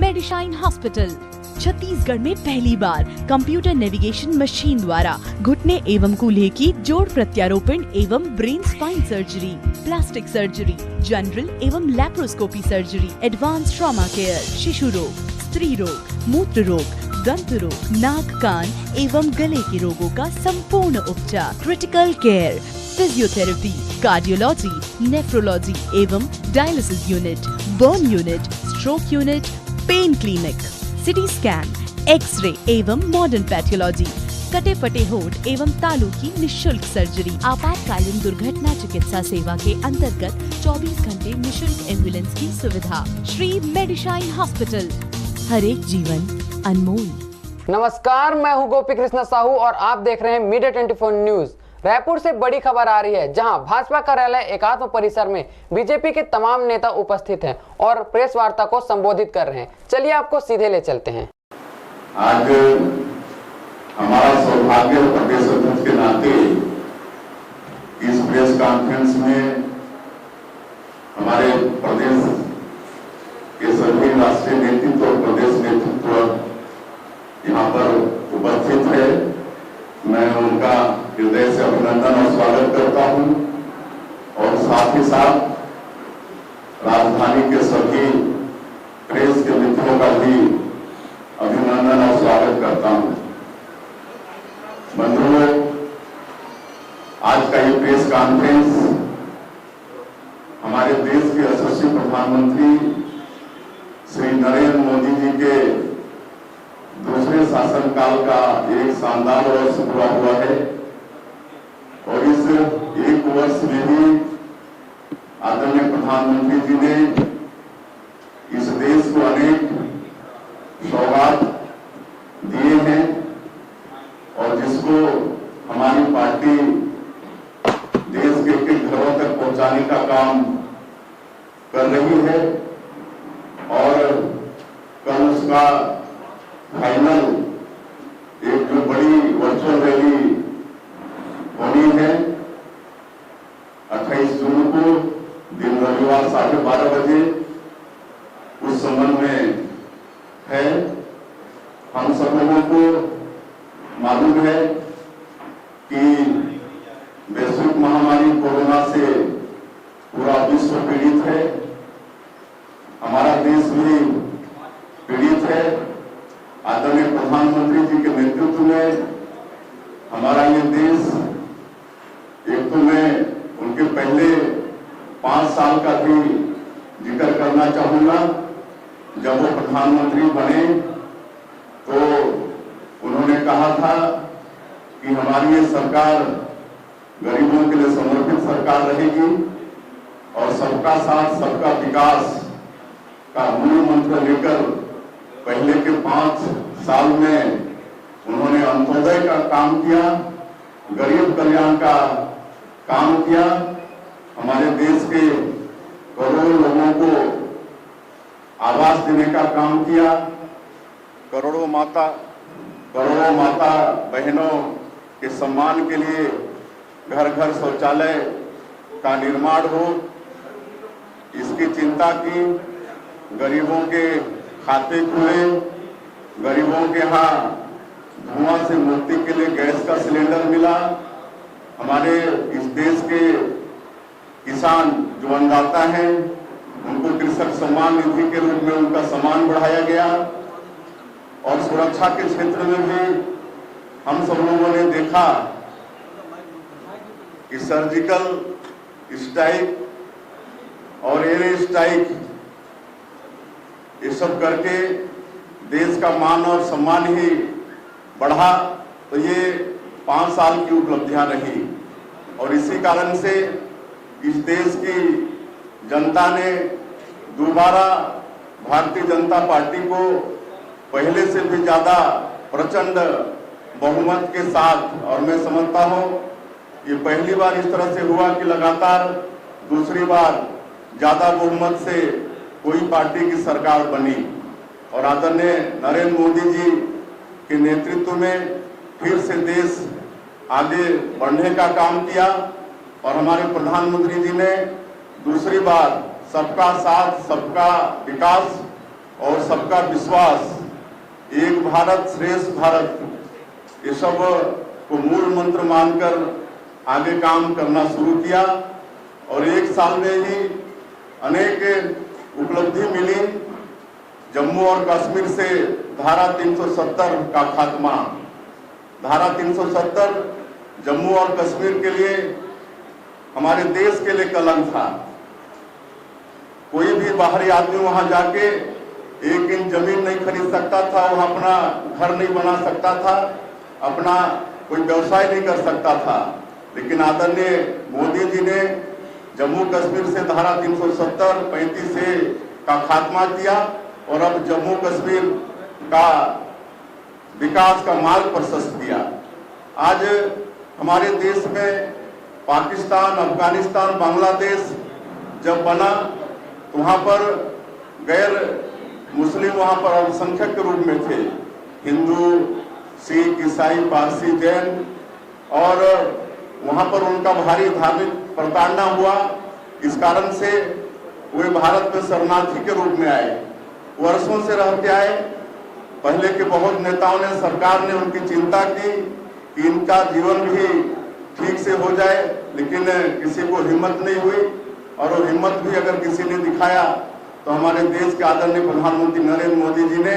मेडिशाइन hospital. Chhattisgarh में पहली बार computer navigation machine द्वारा घुटने एवं कूल्हे की जोड़ प्रत्यारोपण एवं brain spine surgery, plastic surgery, general एवं laparoscopy surgery, advance trauma care, शिशु रोग, स्त्री रोग, मूत्र रोग, दंत रोग, नाक कान एवं गले के रोगों का संपूर्ण उपचार, critical care, physiotherapy, cardiology, nephrology एवं dialysis unit, burn unit, stroke unit, pain clinic, CT scan, x-ray एवं मॉडर्न पैथोलॉजी, कटे फटे होठ एवं तालू की निशुल्क सर्जरी, आपातकालीन दुर्घटना चिकित्सा सेवा के अंतर्गत 24 घंटे निशुल्क एम्बुलेंस की सुविधा। श्री मेडिशाइन हॉस्पिटल, हर एक जीवन अनमोल। नमस्कार, मैं हूं गोपी कृष्ण साहू और आप देख रहे हैं मीडिया 24 न्यूज। रायपुर से बड़ी खबर आ रही है, जहां भाजपा कार्यालय एकात्म परिसर में बीजेपी के तमाम नेता उपस्थित हैं और प्रेस वार्ता को संबोधित कर रहे हैं। चलिए आपको सीधे ले चलते हैं। आज हमारा सौभाग्य प्रदेश अध्यक्ष के नाते इस प्रेस कॉन्फ्रेंस में हमारे प्रदेश के सभी राष्ट्रीय नेतृत्व और प्रदेश नेतृत्व यहाँ पर उपस्थित है। मैं उनका हृदय से अभिनंदन और स्वागत करता हूं और साथ ही साथ राजधानी के सभी प्रेस के मित्रों का भी अभिनंदन और स्वागत करता हूं। बंधुओं, आज का ये प्रेस कॉन्फ्रेंस हमारे देश के यशस्वी प्रधानमंत्री श्री नरेंद्र मोदी जी के दूसरे शासनकाल का एक शानदार वर्ष पूरा हुआ है और इस एक वर्ष में भी आदरणीय प्रधानमंत्री जी ने इस देश को अनेक सौगात दिए हैं और जिसको हमारी पार्टी देश के एक घरों तक पहुंचाने का काम कर रही है और कल उसका फाइनल एक जो बड़ी वर्चुअल रैली होनी है 28 जून को दिन रविवार 12:30 बजे, उस संबंध में है। हम सब लोगों को मालूम है कि वैश्विक महामारी कोरोना से पूरा विश्व पीड़ित है, हमारा देश भी पीड़ित है। आदरणीय प्रधानमंत्री जी के नेतृत्व में हमारा ये देश, एक तो मैं उनके पहले 5 साल का भी जिक्र करना चाहूंगा। जब वो प्रधानमंत्री बने तो उन्होंने कहा था कि हमारी ये सरकार गरीबों के लिए समर्पित सरकार रहेगी और सबका साथ सबका विकास का मूल मंत्र लेकर पहले के 5 साल में उन्होंने अंत्योदय का काम किया, गरीब कल्याण का काम किया, हमारे देश के करोड़ों लोगों को आवास देने का काम किया, करोड़ों माता बहनों के सम्मान के लिए घर घर शौचालय का निर्माण हो, इसकी चिंता की। गरीबों के खाते खुले, गरीबों के यहाँ धुआं से मुक्ति के लिए गैस का सिलेंडर मिला। हमारे इस देश के किसान जो अन्नदाता हैं उनको कृषक सम्मान निधि के रूप में उनका सम्मान बढ़ाया गया और सुरक्षा के क्षेत्र में भी हम सब लोगों ने देखा कि सर्जिकल स्ट्राइक और एयर स्ट्राइक ये सब करके देश का मान और सम्मान ही बढ़ा। तो ये 5 साल की उपलब्धियां रही और इसी कारण से इस देश की जनता ने दोबारा भारतीय जनता पार्टी को पहले से भी ज्यादा प्रचंड बहुमत के साथ, और मैं समझता हूं ये पहली बार इस तरह से हुआ कि लगातार दूसरी बार ज्यादा बहुमत से कोई पार्टी की सरकार बनी और आदरणीय नरेंद्र मोदी जी के नेतृत्व में फिर से देश आगे बढ़ने का काम किया और हमारे प्रधानमंत्री जी ने दूसरी बार सबका साथ सबका विकास और सबका विश्वास, एक भारत श्रेष्ठ भारत, ये सब को मूल मंत्र मानकर आगे काम करना शुरू किया और एक साल में ही अनेक उपलब्धि मिली। जम्मू और कश्मीर से धारा 370 का खात्मा। धारा 370 जम्मू और कश्मीर के लिए, हमारे देश के लिए कलंक था। कोई भी बाहरी आदमी वहां जाके 1 इंच जमीन नहीं खरीद सकता था, वहां अपना घर नहीं बना सकता था, अपना कोई व्यवसाय नहीं कर सकता था। लेकिन आदरणीय मोदी जी ने जम्मू कश्मीर से धारा 370, 35A का खात्मा किया और अब जम्मू कश्मीर का विकास का मार्ग प्रशस्त किया। आज हमारे देश में पाकिस्तान, अफगानिस्तान, बांग्लादेश जब बना तो वहाँ पर गैर मुस्लिम वहाँ पर अल्पसंख्यक के रूप में थे, हिंदू, सिख, ईसाई, पारसी, जैन, और वहाँ पर उनका भारी धार्मिक प्रताड़ना हुआ। इस कारण से वे भारत में शरणार्थी के रूप में आए, वर्षों से रहते आए। पहले के बहुत नेताओं ने, सरकार ने उनकी चिंता की कि इनका जीवन भी ठीक से हो जाए, लेकिन किसी को हिम्मत नहीं हुई। और वो हिम्मत भी अगर किसी ने दिखाया तो हमारे देश के आदरणीय प्रधानमंत्री नरेंद्र मोदी जी ने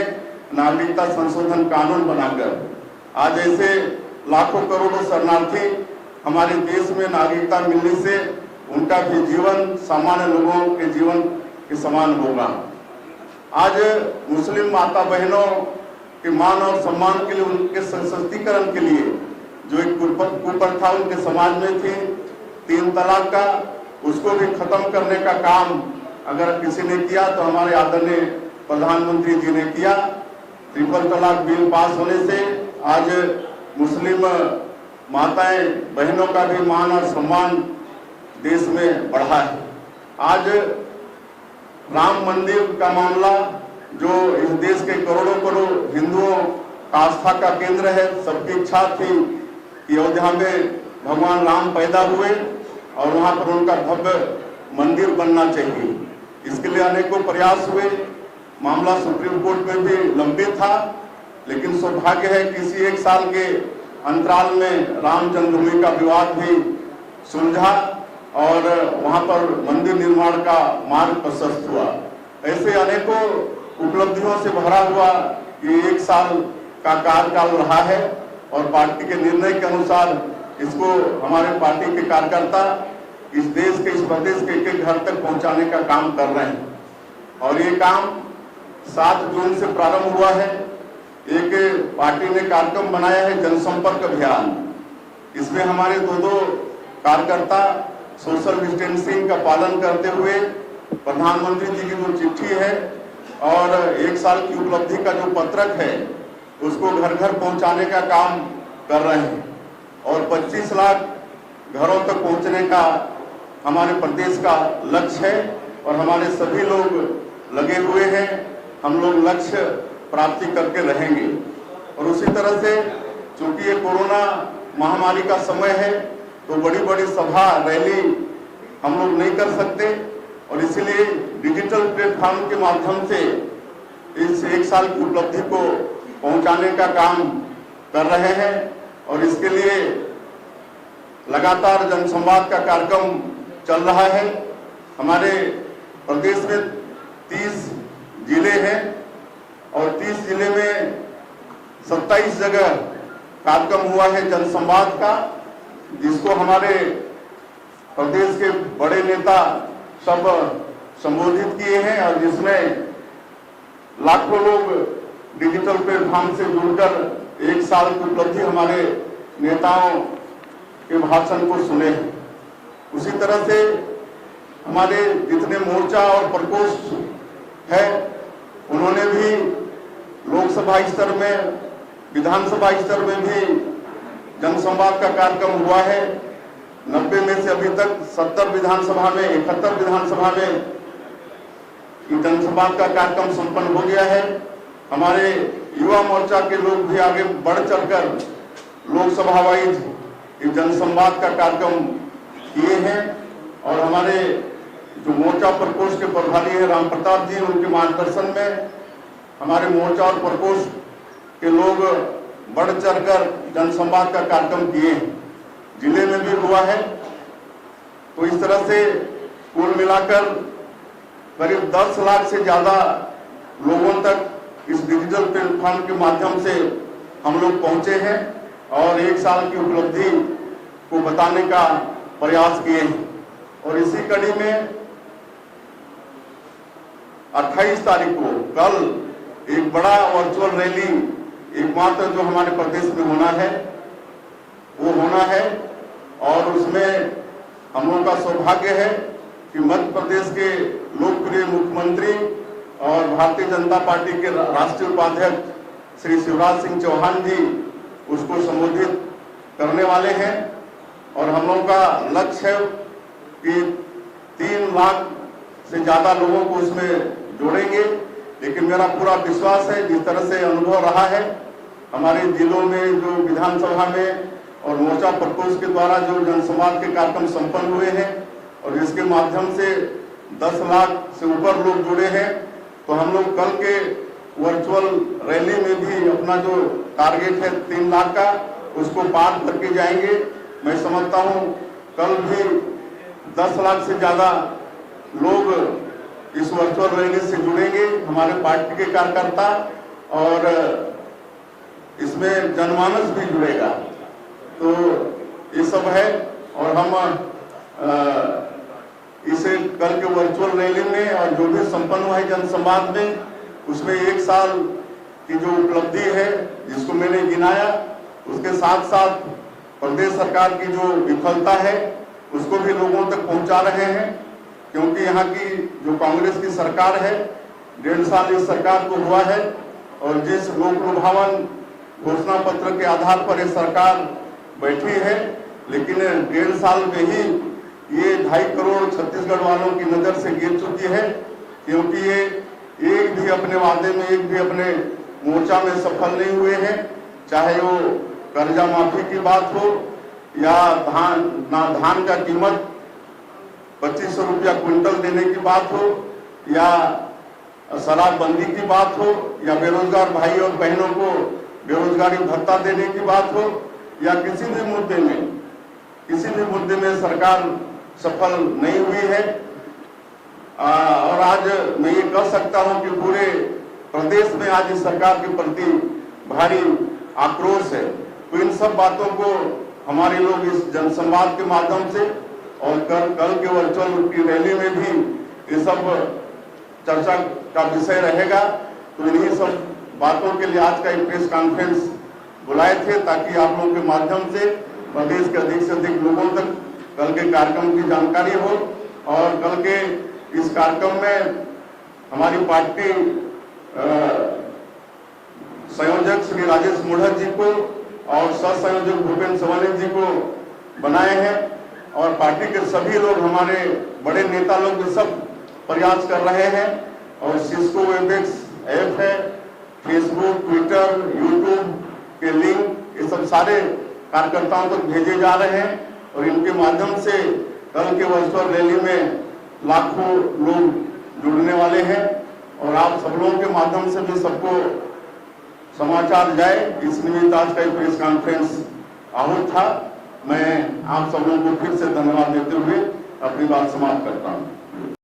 नागरिकता संशोधन कानून बनाकर आज ऐसे लाखों करोड़ों शरणार्थी हमारे देश में नागरिकता मिलने से उनका भी जीवन सामान्य लोगों के जीवन के समान होगा। आज मुस्लिम माता बहनों के मान और सम्मान के लिए, उनके सशक्तिकरण के लिए जो एक कुप्रथा उनके समाज में थी 3 तलाक का, उसको भी खत्म करने का काम अगर किसी ने किया तो हमारे आदरणीय प्रधानमंत्री जी ने किया। 3 तलाक बिल पास होने से आज मुस्लिम माताएं बहनों का भी मान और सम्मान देश में बढ़ा है। आज राम मंदिर का मामला, जो इस देश के करोड़ों करोड़ हिंदुओं का आस्था का केंद्र है, सबकी इच्छा थी कि अयोध्या में भगवान राम पैदा हुए और वहां पर उनका भव्य मंदिर बनना चाहिए। इसके लिए अनेकों प्रयास हुए। मामला सुप्रीम कोर्ट में भी लंबित था, लेकिन सौभाग्य है कि इसी 1 साल के अंतराल में राम जन्मभूमि का विवाद भी सुलझा और वहां पर मंदिर निर्माण का मार्ग प्रशस्त हुआ। ऐसे अनेकों उपलब्धियों से भरा हुआ ये 1 साल का कार्यकाल रहा है और पार्टी के निर्णय के अनुसार इसको हमारे पार्टी के कार्यकर्ता इस देश के, इस प्रदेश के एक घर तक पहुंचाने का काम कर रहे हैं। और ये काम 7 जून से प्रारंभ हुआ है। एक पार्टी ने कार्यक्रम बनाया है जनसंपर्क अभियान। इसमें हमारे 2 कार्यकर्ता सोशल डिस्टेंसिंग का पालन करते हुए प्रधानमंत्री जी की जो चिट्ठी है और 1 साल की उपलब्धि का जो पत्रक है उसको घर घर पहुंचाने का काम कर रहे हैं और 25 लाख घरों तक पहुंचने का हमारे प्रदेश का लक्ष्य है और हमारे सभी लोग लगे हुए हैं। हम लोग लक्ष्य प्राप्ति करके रहेंगे। और उसी तरह से चूंकि ये कोरोना महामारी का समय है तो बड़ी बड़ी सभा रैली हम लोग नहीं कर सकते और इसीलिए डिजिटल प्लेटफॉर्म के माध्यम से इस 1 साल की उपलब्धि को पहुंचाने का काम कर रहे हैं। और इसके लिए लगातार जनसंवाद का कार्यक्रम चल रहा है। हमारे प्रदेश में 30 जिले हैं और 30 जिले में 27 जगह कार्यक्रम हुआ है जनसंवाद का, जिसको हमारे प्रदेश के बड़े नेता सब संबोधित किए हैं और जिसमें लाखों लोग डिजिटल प्लेटफॉर्म से जुड़कर 1 साल की उपलब्धि हमारे नेताओं के भाषण को सुने हैं। उसी तरह से हमारे जितने मोर्चा और प्रकोष्ठ है उन्होंने भी लोकसभा स्तर में, विधानसभा स्तर में भी जनसंवाद का कार्यक्रम हुआ है। 90 में से अभी तक 70 विधानसभा में, 71 विधानसभा में जनसंवाद का कार्यक्रम संपन्न हो गया है। हमारे युवा मोर्चा के लोग भी आगे बढ़ चढ़कर लोकसभा वाइज जनसंवाद का कार्यक्रम किए हैं और हमारे जो मोर्चा प्रकोष्ठ के प्रभारी है राम प्रताप जी, उनके मार्गदर्शन में हमारे मोर्चा और प्रकोष्ठ के लोग बढ़ चढ़कर जनसंवाद का कार्यक्रम किए हैं, जिले में भी हुआ है। तो इस तरह से कुल मिलाकर करीब 10 लाख से ज्यादा लोगों तक इस डिजिटल प्लेटफॉर्म के माध्यम से हम लोग पहुंचे हैं और 1 साल की उपलब्धि को बताने का प्रयास किए हैं। और इसी कड़ी में 28 तारीख को कल एक बड़ा वर्चुअल रैली एकमात्र जो हमारे प्रदेश में होना है वो होना है और उसमें हम लोगों का सौभाग्य है कि मध्य प्रदेश के लोकप्रिय मुख्यमंत्री और भारतीय जनता पार्टी के राष्ट्रीय उपाध्यक्ष श्री शिवराज सिंह चौहान जी उसको संबोधित करने वाले हैं। और हम लोगों का लक्ष्य है कि 3 लाख से ज्यादा लोगों को उसमें जोड़ेंगे। लेकिन मेरा पूरा विश्वास है, जिस तरह से अनुभव रहा है हमारे जिलों में जो विधानसभा में और मोर्चा प्रकोष्ठ के द्वारा जो जनसंवाद के कार्यक्रम संपन्न हुए हैं और जिसके माध्यम से 10 लाख से ऊपर लोग जुड़े हैं, तो हम लोग कल के वर्चुअल रैली में भी अपना जो टारगेट है 3 लाख का उसको पार करके जाएंगे। मैं समझता हूं कल भी 10 लाख से ज्यादा लोग इस वर्चुअल रैली से जुड़ेंगे, हमारे पार्टी के कार्यकर्ता, और इसमें जनमानस भी जुड़ेगा। तो ये सब है और हम इसे कल के वर्चुअल रैली में और जो भी संपन्न हुआ है जनसंवाद में उसमें 1 साल की जो उपलब्धि है जिसको मैंने गिनाया, उसके साथ साथ प्रदेश सरकार की जो विफलता है उसको भी लोगों तक पहुंचा रहे हैं। क्योंकि यहाँ की जो कांग्रेस की सरकार है 1.5 साल इस सरकार को हुआ है और जिस लोक लुभावन घोषणा पत्र के आधार पर ये सरकार बैठी है, लेकिन 1.5 साल में ही ये 2.5 करोड़ छत्तीसगढ़ वालों की नजर से गिर चुकी है। क्योंकि ये एक भी अपने वादे में, एक भी अपने मोर्चा में सफल नहीं हुए हैं, चाहे वो कर्जा माफी की बात हो या धान का कीमत 2500 रुपया क्विंटल देने की बात हो या शराबबंदी की बात हो या बेरोजगार भाई और बहनों को बेरोजगारी भत्ता देने की बात हो या किसी भी मुद्दे में सरकार सफल नहीं हुई है। और आज मैं ये कह सकता हूं कि पूरे प्रदेश में आज इस सरकार के प्रति भारी आक्रोश है। तो इन सब बातों को हमारे लोग इस जनसंवाद के माध्यम से और कल के वर्चुअल की रैली में भी ये सब चर्चा का विषय रहेगा। तो इन्हीं सब बातों के लिए आज का एक प्रेस कॉन्फ्रेंस बुलाए थे ताकि आप लोगों के माध्यम से प्रदेश के अधिक से अधिक लोगों तक कल के कार्यक्रम की जानकारी हो। और कल के इस कार्यक्रम में हमारी पार्टी संयोजक श्री राजेश मूढ़त जी को और सह संयोजक भूपेंद्र सवने जी को बनाए हैं और पार्टी के सभी लोग हमारे बड़े नेता लोग सब प्रयास कर रहे हैं। और सिस्को वेबएक्स ऐप है, फेसबुक, ट्विटर, यूट्यूब के लिंक ये सब सारे कार्यकर्ताओं तक भेजे जा रहे हैं और इनके माध्यम से कल के वर्चुअल रैली में लाखों लोग जुड़ने वाले हैं। और आप सब लोगों के माध्यम से भी सबको समाचार जाए, इस निमित्त आज का प्रेस कॉन्फ्रेंस आहूत था। मैं आप सब लोगों को फिर से धन्यवाद देते हुए अपनी बात समाप्त करता हूँ।